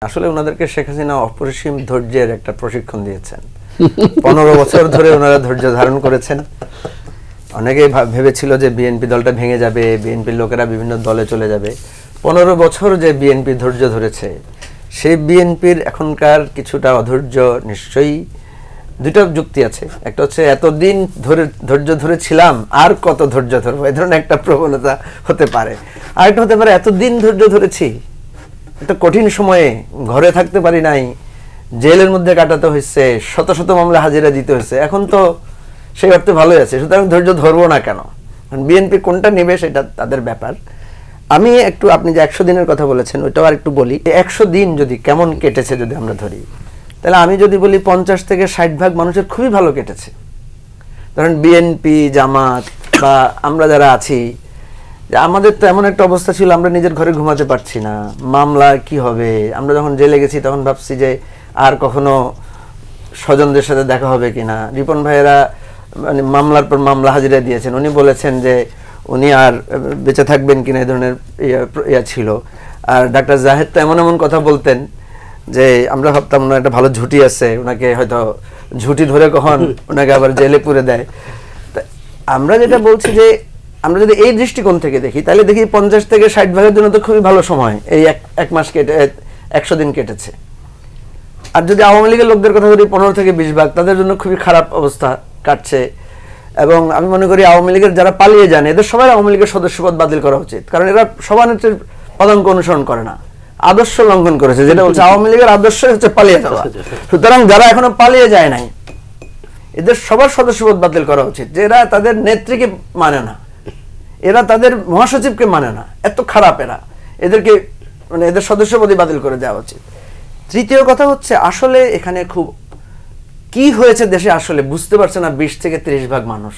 আসলে ওনাদেরকে শেখ হাসিনা অপরিসীম ধৈর্যের একটা প্রশিক্ষণ দিয়েছেন। 15 বছর ধরে ওনারা ধৈর্য ধারণ করেছেন। অনেকেই ভেবেছিল যে বিএনপি দলটা ভেঙে যাবে, বিএনপির লোকেরা বিভিন্ন দলে চলে যাবে। 15 বছর যে বিএনপি ধৈর্য ধরেছে, সেই বিএনপির এখনকার কিছুটা অধৈর্য নিশ্চয়ই দুটো যুক্তি আছে। একটা হচ্ছে এতদিন ধরে ধৈর্য ধরেছিলাম, আর কত ধৈর্য ধরবো, এই ধরনের একটা প্রবণতা হতে পারে। আর একটা হতে পারে এতদিন ধৈর্য ধরেছি, একটা কঠিন সময়ে ঘরে থাকতে পারি নাই, জেলের মধ্যে কাটাতে হয়েছে, শত শত মামলা হাজিরা দিতে হয়েছে, এখন তো সেই অর্থে ভালোই আছে, সুতরাং ধৈর্য ধরবো না কেন? বিএনপি কোনটা নেবে সেটা তাদের ব্যাপার। আমি একটু, আপনি যে 100 দিনের কথা বলেছেন ওইটাও আর একটু বলি। 100 দিন যদি কেমন কেটেছে যদি আমরা ধরি, তাহলে আমি যদি বলি 50 থেকে 60% মানুষের খুবই ভালো কেটেছে। ধরেন বিএনপি, জামাত বা আমরা যারা আছি, যে আমাদের তো এমন একটা অবস্থা ছিল, আমরা নিজের ঘরে ঘুমাতে পারছি না, মামলা কি হবে। আমরা যখন জেলে গেছি তখন ভাবছি যে আর কখনো স্বজনদের সাথে দেখা হবে কিনা। রিপন ভাইয়েরা মানে মামলার পর মামলা হাজিরা দিয়েছেন, উনি বলেছেন যে উনি আর বেঁচে থাকবেন কিনা, এই ধরনের ইয়া ছিল। আর ডাক্তার জাহেদ তো এমন এমন কথা বলতেন যে আমরা ভাবতাম ওনার একটা ভালো ঝুঁটি আছে, ওনাকে হয়তো ঝুঁটি ধরে কখন ওনাকে আবার জেলে পুরে দেয়। আমরা যেটা বলছি যে আমরা যদি এই দৃষ্টিকোণ থেকে দেখি, তাহলে দেখি 50 থেকে 60% জন্য তো খুবই ভালো সময়, এই এক মাস কেটে 100 দিন কেটেছে। আর যদি আওয়ামী লীগের লোকদের কথা বলি 15 থেকে 20%, তাদের জন্য খুবই খারাপ অবস্থা কাটছে। এবং আমি মনে করি আওয়ামী লীগের যারা পালিয়ে যান, এদের সবাই আওয়ামী লীগের সদস্যপদ বাতিল করা উচিত, কারণ এরা সভানেত্রীর পদাঙ্ক অনুসরণ করে না, আদর্শ লঙ্ঘন করেছে। যেটা বলছে আওয়ামী লীগের আদর্শ হচ্ছে পালিয়ে যাওয়া, সুতরাং যারা এখনো পালিয়ে যায় নাই এদের সবার সদস্যপদ বাতিল করা উচিত। যে এরা তাদের নেত্রীকে মানে না, এরা তাদের মহাসচিবকে মানে না, এত খারাপ এরা, এদেরকে মানে এদের সদস্যপদই বাতিল করে দেওয়া উচিত। তৃতীয় কথা হচ্ছে আসলে এখানে খুব কি হয়েছে দেশে আসলে বুঝতে পারছে না 20 থেকে 30% মানুষ।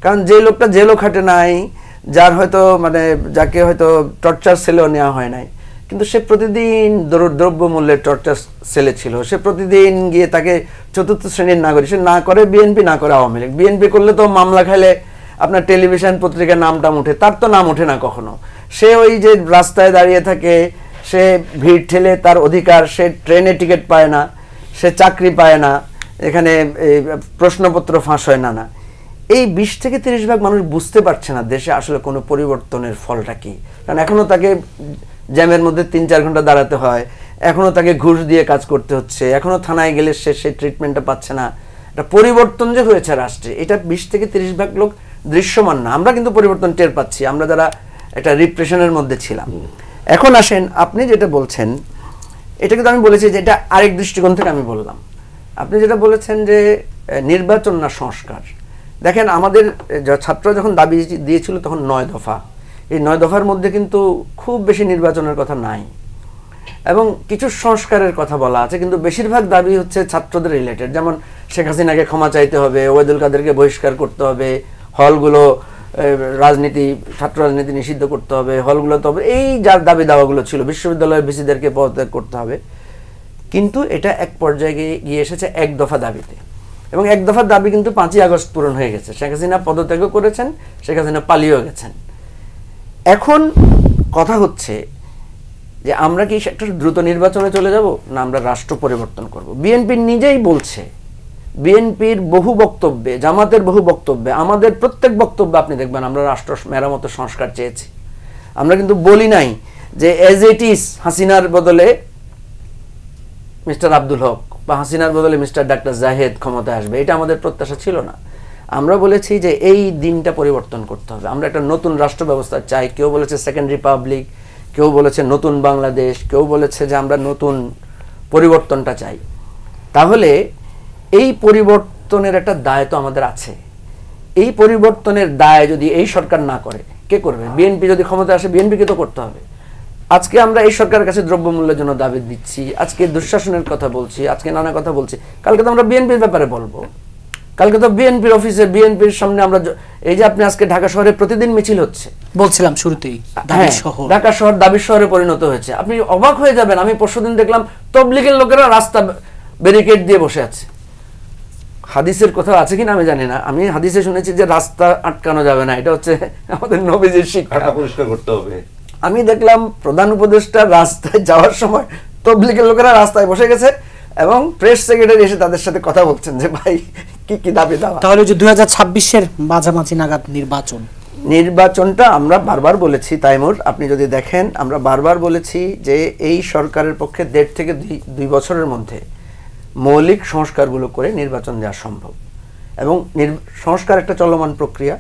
কারণ যে লোকটা জেলও খাটে নাই, যার হয়তো মানে যাকে হয়তো টর্চার সেলেও নেওয়া হয় নাই, কিন্তু সে প্রতিদিন দ্রব্য মূল্যের টর্চার সেলে ছিল, সে প্রতিদিন গিয়ে তাকে চতুর্থ শ্রেণীর নাগরিক, সে না করে বিএনপি না করে আওয়ামী লীগ। বিএনপি করলে তো মামলা খাইলে আপনার টেলিভিশন পত্রিকার নামটা উঠে, তার তো নাম ওঠে না কখনো। সে ওই যে রাস্তায় দাঁড়িয়ে থাকে, সে ভিড় ঠেলে তার অধিকার, সে ট্রেনে টিকিট পায় না, সে চাকরি পায় না, এখানে প্রশ্নপত্র ফাঁস হয় না। এই 20 থেকে 30% মানুষ বুঝতে পারছে না দেশে আসলে কোনো পরিবর্তনের ফলটা কি। কারণ এখনো তাকে জ্যামের মধ্যে 3-4 ঘন্টা দাঁড়াতে হয়, এখনো তাকে ঘুষ দিয়ে কাজ করতে হচ্ছে, এখনো থানায় গেলে সে সেই ট্রিটমেন্টটা পাচ্ছে না। একটা পরিবর্তন যে হয়েছে রাষ্ট্রে, এটা 20 থেকে 30% লোক দৃশ্যমান না। আমরা কিন্তু পরিবর্তন টের পাচ্ছি, আমরা যারা একটা রিপ্রেশনের মধ্যে ছিলাম। এখন আসেন আপনি যেটা বলছেন, এটা কিন্তু আমি বলেছি যে এটা আরেক দৃষ্টিকোণ থেকে আমি বললাম। আপনি যেটা বলেছেন যে নির্বাচন না সংস্কার, দেখেন আমাদের ছাত্ররা যখন দাবি দিয়েছিল তখন 9 দফা, এই 9 দফার মধ্যে কিন্তু খুব বেশি নির্বাচনের কথা নাই এবং কিছু সংস্কারের কথা বলা আছে, কিন্তু বেশিরভাগ দাবি হচ্ছে ছাত্রদের রিলেটেড। যেমন শেখ হাসিনাকে ক্ষমা চাইতে হবে, ওবায়দুল কাদেরকে বহিষ্কার করতে হবে, হলগুলো রাজনীতি, ছাত্র রাজনীতি নিষিদ্ধ করতে হবে, হলগুলো তো এই যার দাবি দাওয়াগুলো ছিল, বিশ্ববিদ্যালয়ের ভিসিদেরকে পদত্যাগ করতে হবে। কিন্তু এটা এক পর্যায়ে গিয়ে এসেছে 1 দফা দাবিতে, এবং 1 দফার দাবি কিন্তু 5ই আগস্ট পূরণ হয়ে গেছে। শেখ হাসিনা পদত্যাগও করেছেন, শেখ হাসিনা পালিয়েও গেছেন। এখন কথা হচ্ছে যে আমরা কি একটা দ্রুত নির্বাচনে চলে যাব, না আমরা রাষ্ট্র পরিবর্তন করব। বিএনপি নিজেই বলছে, বিএনপির বহু বক্তব্যে, জামাতের বহু বক্তব্যে, আমাদের প্রত্যেক বক্তব্যে আপনি দেখবেন আমরা রাষ্ট্র মেরামতের সংস্কার চেয়েছি। আমরা কিন্তু বলি নাই যে এজ ইট ইজ হাসিনার বদলে মিস্টার আব্দুল হক বা হাসিনার বদলে মিস্টার ডাক্তার জাহেদ ক্ষমতায় আসবে, এটা আমাদের প্রত্যাশা ছিল না। আমরা বলেছি যে এই দিনটা পরিবর্তন করতে হবে, আমরা একটা নতুন রাষ্ট্র ব্যবস্থা চাই। কেউ বলেছে সেকেন্ড রিপাবলিক, কেউ বলেছে নতুন বাংলাদেশ, কেউ বলেছে যে আমরা নতুন পরিবর্তনটা চাই। তাহলে এই পরিবর্তনের একটা দায় তো আমাদের আছে। এই পরিবর্তনের দায় যদি এই সরকার না করে, কে করবে? বিএনপি যদি ক্ষমতায় আসে বিএনপিকে তো করতে হবে। আজকে আমরা এই সরকারের কাছে দ্রব্যমূল্যের জন্য দাবি দিচ্ছি, আজকে দুঃশাসনের কথা বলছি, আজকে নানা কথা বলছি, কালকে তো আমরা বিএনপির ব্যাপারে বলবো। কালকে তো বিএনপির অফিসে, বিএনপির সামনে আমরা, এই যে আপনি আজকে ঢাকা শহরে প্রতিদিন মিছিল হচ্ছে, বলছিলাম শুরুতেই ঢাকা শহর দাবির শহরে পরিণত হয়েছে। আপনি অবাক হয়ে যাবেন, আমি পরশুদিন দেখলাম তবলিগের লোকেরা রাস্তা ব্যারিকেড দিয়ে বসে আছে। হাদিসের কথা আছে কিনা আমি জানি না, আমি হাদিসে শুনেছি যে রাস্তা আটকানো যাবে না, এটা হচ্ছে আমাদের নবীজির শিক্ষা, পরিষ্কার করতে হবে। আমি দেখলাম প্রধান উপদেষ্টা রাস্তায় যাওয়ার সময় তবলিগের লোকেরা রাস্তায় বসে গেছে এবং প্রেস সেক্রেটারি এসে তাদের সাথে কথা বলছেন যে ভাই কি কি দাবি দাওয়া। তাহলে যে 2026-এর মাঝামাঝি নাগাদ নির্বাচনটা আমরা বারবার বলেছি তাইমুর, আপনি যদি দেখেন আমরা বারবার বলেছি যে এই সরকারের পক্ষে 1.5 থেকে 2 বছরের মধ্যে মৌলিক সংস্কারগুলো করে নির্বাচন দেওয়া সম্ভব, এবং সংস্কার একটা চলমান প্রক্রিয়া।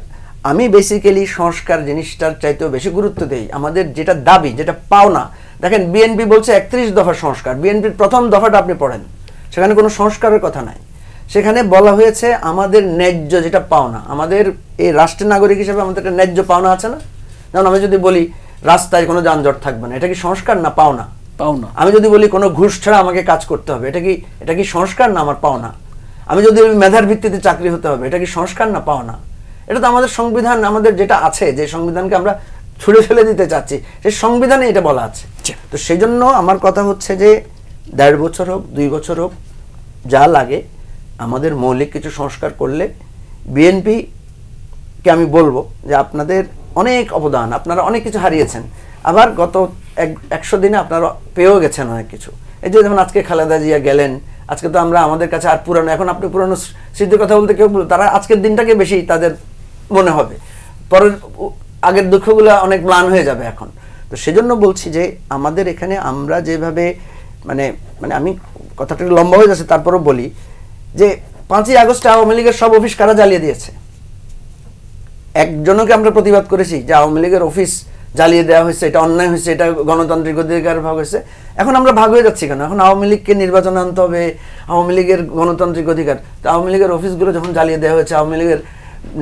আমি বেসিক্যালি সংস্কার জিনিসটার চাইতেও বেশি গুরুত্ব দেই আমাদের যেটা দাবি, যেটা পাওনা। দেখেন বিএনপি বলছে 31 দফা সংস্কার, বিএনপির প্রথম দফাটা আপনি পড়েন, সেখানে কোনো সংস্কারের কথা নাই। সেখানে বলা হয়েছে আমাদের ন্যায্য যেটা পাওনা, আমাদের এই রাষ্ট্রের নাগরিক হিসেবে আমাদের একটা ন্যায্য পাওনা আছে না? যেমন আমি যদি বলি রাস্তায় কোনো যানজট থাকবে না, এটা কি সংস্কার না পাওনা? পাওনা। আমি যদি বলি কোনো ঘুষ ছাড়া আমাকে কাজ করতে হবে, এটা কি সংস্কার না আমার পাওনা? আমি যদি মেধার ভিত্তিতে চাকরি হতে হবে, এটা কি সংস্কার না পাওনা? এটা তো আমাদের সংবিধান, আমাদের যেটা আছে, যে সংবিধানকে আমরা ছুঁড়ে ফেলে দিতে চাচ্ছি, সেই সংবিধানে এটা বলা আছে। তো সেই জন্য আমার কথা হচ্ছে যে 1.5 বছর হোক 2 বছর হোক, যা লাগে আমাদের মৌলিক কিছু সংস্কার করলে বিএনপিকে আমি বলবো যে আপনাদের অনেক অবদান, আপনারা অনেক কিছু হারিয়েছেন, আবার গত 100 দিনে আপনারা পেয়েও গেছেন অনেক কিছু। এই যে যেমন আজকে খালেদা জিয়া গেলেন, আজকে তো আমরা আমাদের কাছে আর পুরানো, এখন আপনি পুরানো স্মৃতির কথা বলতে কেউ, তারা আজকের দিনটাকে বেশি তাদের মনে হবে, পরের আগের দুঃখগুলো অনেক ম্লান হয়ে যাবে এখন। তো সেজন্য বলছি যে আমাদের এখানে আমরা যেভাবে মানে আমি কথাটা লম্বা হয়ে যাচ্ছে, তারপরও বলি যে 5ই আগস্টে আওয়ামী লীগের সব অফিস কারা জ্বালিয়ে দিয়েছে? একজনকে আমরা প্রতিবাদ করেছি যে আওয়ামী লীগের অফিস জ্বালিয়ে দেওয়া হয়েছে, এটা অন্যায় হয়েছে, এটা গণতান্ত্রিক অধিকার ভাগ হয়েছে। এখন আমরা ভাগ হয়ে যাচ্ছি কেন? এখন আওয়ামী লীগকে নির্বাচনে আনতে হবে, আওয়ামী লীগের গণতান্ত্রিক অধিকার। তো আওয়ামী লীগের অফিসগুলো যখন জ্বালিয়ে দেওয়া হয়েছে, আওয়ামী লীগের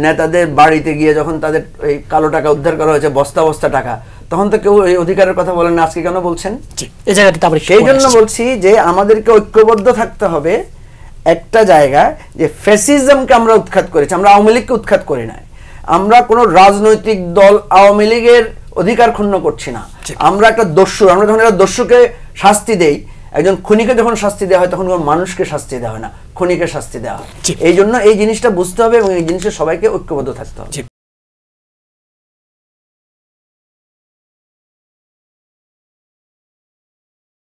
নেতাদের বাড়িতে গিয়ে যখন তাদের এই কালো টাকা উদ্ধার করা হয়েছে, বস্তা বস্তা টাকা, তখন তো কেউ এই অধিকারের কথা বলেন না, আজকে কেন বলছেন? সেই জন্য বলছি যে আমাদেরকে ঐক্যবদ্ধ থাকতে হবে একটা জায়গায়, যে ফ্যাসিজমকে আমরা উৎখাত করেছি, আমরা আওয়ামী লীগকে উৎখাত করি নাই। আমরা কোনো রাজনৈতিক দল আওয়ামী লীগের অধিকার ক্ষুণ্ণ করছি না, আমরা একটা দস্যু। আমরা যখন একটা দস্যুকে শাস্তি দেই, একজন খুনিকে যখন শাস্তি দেওয়া হয়, তখন কোনো মানুষকে শাস্তি দেওয়া হয় না, খুনিকে শাস্তি দেওয়া হয়। এই জন্য এই জিনিসটা বুঝতে হবে এবং এই জিনিসটা সবাইকে ঐক্যবদ্ধ থাকতে হবে।